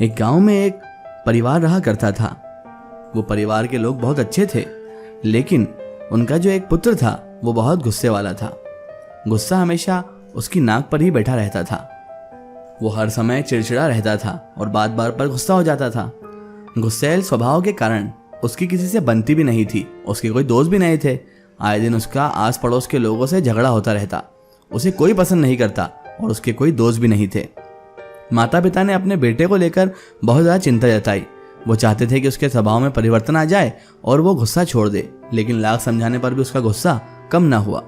एक गांव में एक परिवार रहा करता था। वो परिवार के लोग बहुत अच्छे थे, लेकिन उनका जो एक पुत्र था वो बहुत गुस्से वाला था। गुस्सा हमेशा उसकी नाक पर ही बैठा रहता था। वो हर समय चिड़चिड़ा रहता था और बात बात पर गुस्सा हो जाता था। गुस्सैल स्वभाव के कारण उसकी किसी से बनती भी नहीं थी, उसके कोई दोस्त भी नहीं थे। आए दिन उसका आस पड़ोस के लोगों से झगड़ा होता रहता। उसे कोई पसंद नहीं करता और उसके कोई दोस्त भी नहीं थे। माता पिता ने अपने बेटे को लेकर बहुत ज़्यादा चिंता जताई। वो चाहते थे कि उसके स्वभाव में परिवर्तन आ जाए और वो गुस्सा छोड़ दे, लेकिन लाख समझाने पर भी उसका गुस्सा कम ना हुआ।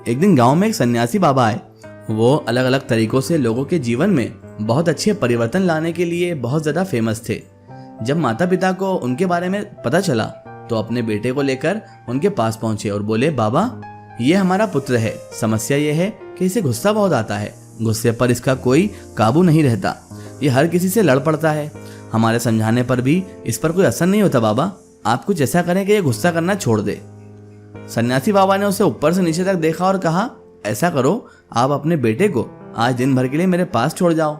एक दिन गांव में एक सन्यासी बाबा आए। वो अलग अलग तरीकों से लोगों के जीवन में बहुत अच्छे परिवर्तन लाने के लिए बहुत ज़्यादा फेमस थे। जब माता पिता को उनके बारे में पता चला तो अपने बेटे को लेकर उनके पास पहुंचे और बोले, बाबा ये हमारा पुत्र है। समस्या ये है कि इसे गुस्सा बहुत आता है। गुस्से पर इसका कोई काबू नहीं रहता। ये हर किसी से लड़ पड़ता है। हमारे समझाने पर भी इस पर कोई असर नहीं होता। बाबा आप कुछ ऐसा करें कि ये गुस्सा करना छोड़ दे। सन्यासी बाबा ने उसे ऊपर से नीचे तक देखा और कहा, ऐसा करो, आप अपने बेटे को आज दिन भर के लिए मेरे पास छोड़ जाओ।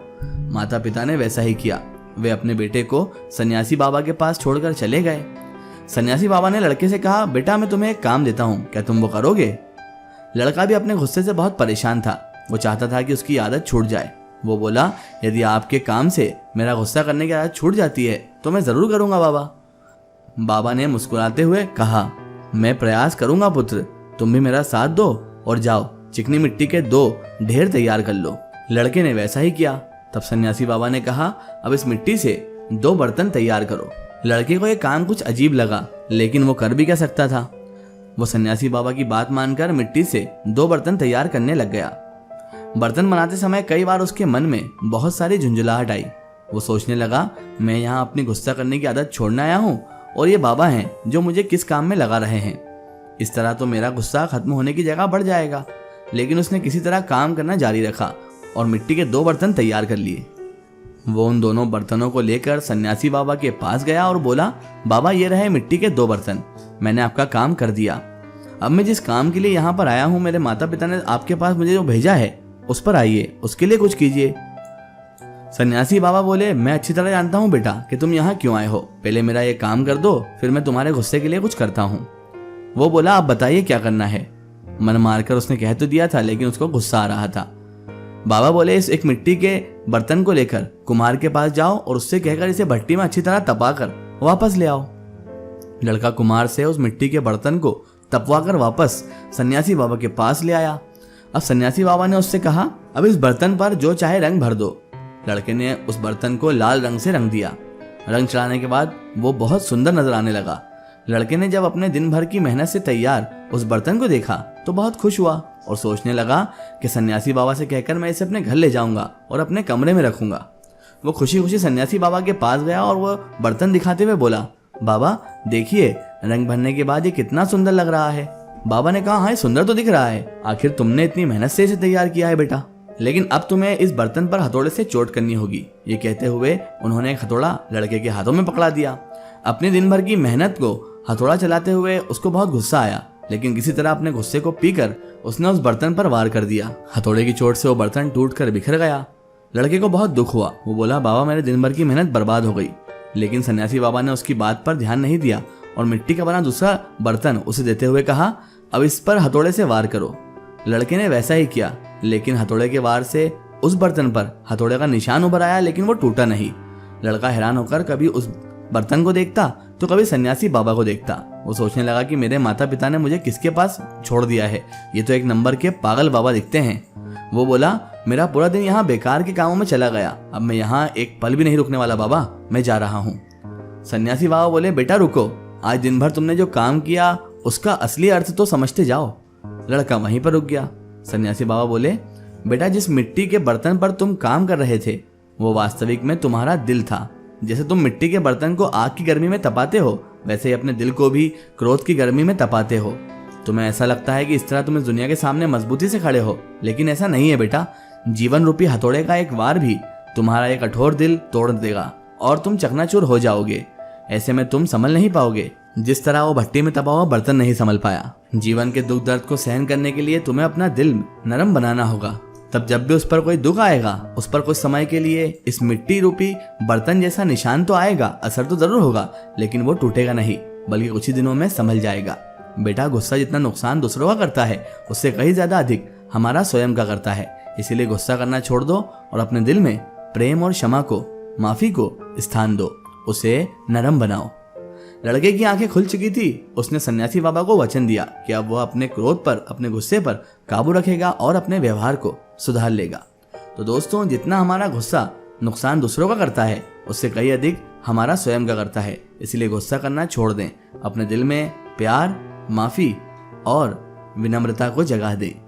माता पिता ने वैसा ही किया। वे अपने बेटे को सन्यासी बाबा के पास छोड़कर चले गए। सन्यासी बाबा ने लड़के से कहा, बेटा मैं तुम्हें एक काम देता हूँ, क्या तुम वो करोगे? लड़का भी अपने गुस्से से बहुत परेशान था। वो चाहता था कि उसकी आदत छूट जाए। वो बोला, यदि आपके काम से मेरा गुस्सा करने की आदत छूट जाती है तो मैं जरूर करूंगा बाबा। बाबा ने मुस्कुराते हुए कहा, मैं प्रयास करूंगा पुत्र, तुम भी मेरा साथ दो और जाओ चिकनी मिट्टी के 2 ढेर तैयार कर लो। लड़के ने वैसा ही किया। तब सन्यासी बाबा ने कहा, अब इस मिट्टी से 2 बर्तन तैयार करो। लड़के को यह काम कुछ अजीब लगा, लेकिन वो कर भी क्या सकता था। वो सन्यासी बाबा की बात मानकर मिट्टी से 2 बर्तन तैयार करने लग गया। बर्तन बनाते समय कई बार उसके मन में बहुत सारी झुंझुलाहट आई। वो सोचने लगा, मैं यहाँ अपनी गुस्सा करने की आदत छोड़ने आया हूँ और ये बाबा हैं जो मुझे किस काम में लगा रहे हैं। इस तरह तो मेरा गुस्सा खत्म होने की जगह बढ़ जाएगा। लेकिन उसने किसी तरह काम करना जारी रखा और मिट्टी के 2 बर्तन तैयार कर लिए। वो उन दोनों बर्तनों को लेकर सन्यासी बाबा के पास गया और बोला, बाबा ये रहे मिट्टी के 2 बर्तन, मैंने आपका काम कर दिया। अब मैं जिस काम के लिए यहाँ पर आया हूँ, मेरे माता पिता ने आपके पास मुझे जो भेजा है उस पर आइए, उसके लिए कुछ कीजिए। सन्यासी बाबा बोले, मैं अच्छी तरह जानता हूँ बेटा कि तुम यहाँ क्यों आए हो। पहले मेरा ये काम कर दो, फिर मैं तुम्हारे गुस्से के लिए कुछ करता हूँ। वो बोला, आप बताइए क्या करना है। मन मारकर उसने कह तो दिया था, लेकिन उसको गुस्सा आ रहा था। बाबा बोले, इस एक मिट्टी के बर्तन को लेकर कुम्हार के पास जाओ और उससे कहकर इसे भट्टी में अच्छी तरह तपाकर वापस ले आओ। लड़का कुम्हार से उस मिट्टी के बर्तन को तपवाकर वापस सन्यासी बाबा के पास ले आया। अब सन्यासी बाबा ने उससे कहा, अब इस बर्तन पर जो चाहे रंग भर दो। लड़के ने उस बर्तन को लाल रंग से रंग दिया। रंग चढ़ाने के बाद वो बहुत सुंदर नजर आने लगा। लड़के ने जब अपने दिन भर की मेहनत से तैयार उस बर्तन को देखा तो बहुत खुश हुआ और सोचने लगा कि सन्यासी बाबा से कहकर मैं इसे अपने घर ले जाऊंगा और अपने कमरे में रखूंगा। वो खुशी खुशी सन्यासी बाबा के पास गया और वो बर्तन दिखाते हुए बोला, बाबा देखिए, रंग भरने के बाद ये कितना सुंदर लग रहा है। बाबा ने कहा, हाँ सुंदर तो दिख रहा है, आखिर तुमने इतनी मेहनत से इसे तैयार किया है बेटा, लेकिन अब तुम्हें इस बर्तन पर हथौड़े से चोट करनी होगी। ये कहते हुए उन्होंने एक हथौड़ा लड़के के हाथों में पकड़ा दिया। अपने दिन भर की मेहनत को हथौड़ा चलाते हुए उसको बहुत गुस्सा आया, लेकिन किसी तरह अपने गुस्से को पीकर उसने उस बर्तन पर वार कर दिया। हथौड़े की चोट से वो बर्तन टूटकर बिखर गया। लड़के को बहुत दुख हुआ। वो बोला, बाबा मेरे दिन भर की मेहनत बर्बाद हो गई। लेकिन सन्यासी बाबा ने उसकी बात पर ध्यान नहीं दिया और मिट्टी का बना दूसरा बर्तन उसे देते हुए कहा, अब इस पर हथौड़े से वार करो। लड़के ने वैसा ही किया, लेकिन हथौड़े के वार से उस बर्तन पर हथौड़े का निशान उभर आया, लेकिन वो टूटा नहीं। लड़का हैरान होकर कभी उस बर्तन को देखता तो कभी सन्यासी बाबा को देखता। वो सोचने लगा कि मेरे माता पिता ने मुझे किसके पास छोड़ दिया है, ये तो एक नंबर के पागल बाबा दिखते हैं। वो बोला, मेरा पूरा दिन यहाँ बेकार के कामों में चला गया, अब मैं यहाँ एक पल भी नहीं रुकने वाला बाबा, मैं जा रहा हूँ। सन्यासी बाबा बोले, बेटा रुको, आज दिन भर तुमने जो काम किया उसका असली अर्थ तो समझते जाओ। लड़का वहीं पर रुक गया। सन्यासी बाबा बोले, बेटा जिस मिट्टी के बर्तन पर तुम काम कर रहे थे वो वास्तविक में तुम्हारा दिल था। जैसे तुम मिट्टी के बर्तन को आग की गर्मी में तपाते हो, वैसे ही अपने दिल को भी क्रोध की गर्मी में तपाते हो। तुम्हें ऐसा लगता है कि इस तरह तुम इस दुनिया के सामने मजबूती से खड़े हो, लेकिन ऐसा नहीं है बेटा। जीवन रूपी हथौड़े का एक वार भी तुम्हारा एक कठोर दिल तोड़ देगा और तुम चकनाचूर हो जाओगे। ऐसे में तुम संभल नहीं पाओगे, जिस तरह वो भट्टी में तपा हुआ बर्तन नहीं संभल पाया। जीवन के दुख दर्द को सहन करने के लिए तुम्हें अपना दिल नरम बनाना होगा, तब जब भी उस पर कोई दुख आएगा, उस पर कुछ समय के लिए इस मिट्टी रूपी बर्तन जैसा निशान तो आएगा, असर तो जरूर होगा, लेकिन वो टूटेगा नहीं, बल्कि कुछ ही दिनों में संभल जाएगा। बेटा, गुस्सा जितना नुकसान दूसरों का करता है, उससे कहीं ज्यादा अधिक हमारा स्वयं का करता है। इसीलिए गुस्सा करना छोड़ दो और अपने दिल में प्रेम और क्षमा को, माफी को स्थान दो, उसे नरम बनाओ। लड़के की आंखें खुल चुकी थी। उसने सन्यासी बाबा को वचन दिया कि अब वह अपने क्रोध पर, अपने गुस्से पर काबू रखेगा और अपने व्यवहार को सुधार लेगा। तो दोस्तों, जितना हमारा गुस्सा नुकसान दूसरों का करता है, उससे कहीं अधिक हमारा स्वयं का करता है। इसलिए गुस्सा करना छोड़ दें, अपने दिल में प्यार, माफी और विनम्रता को जगह दें।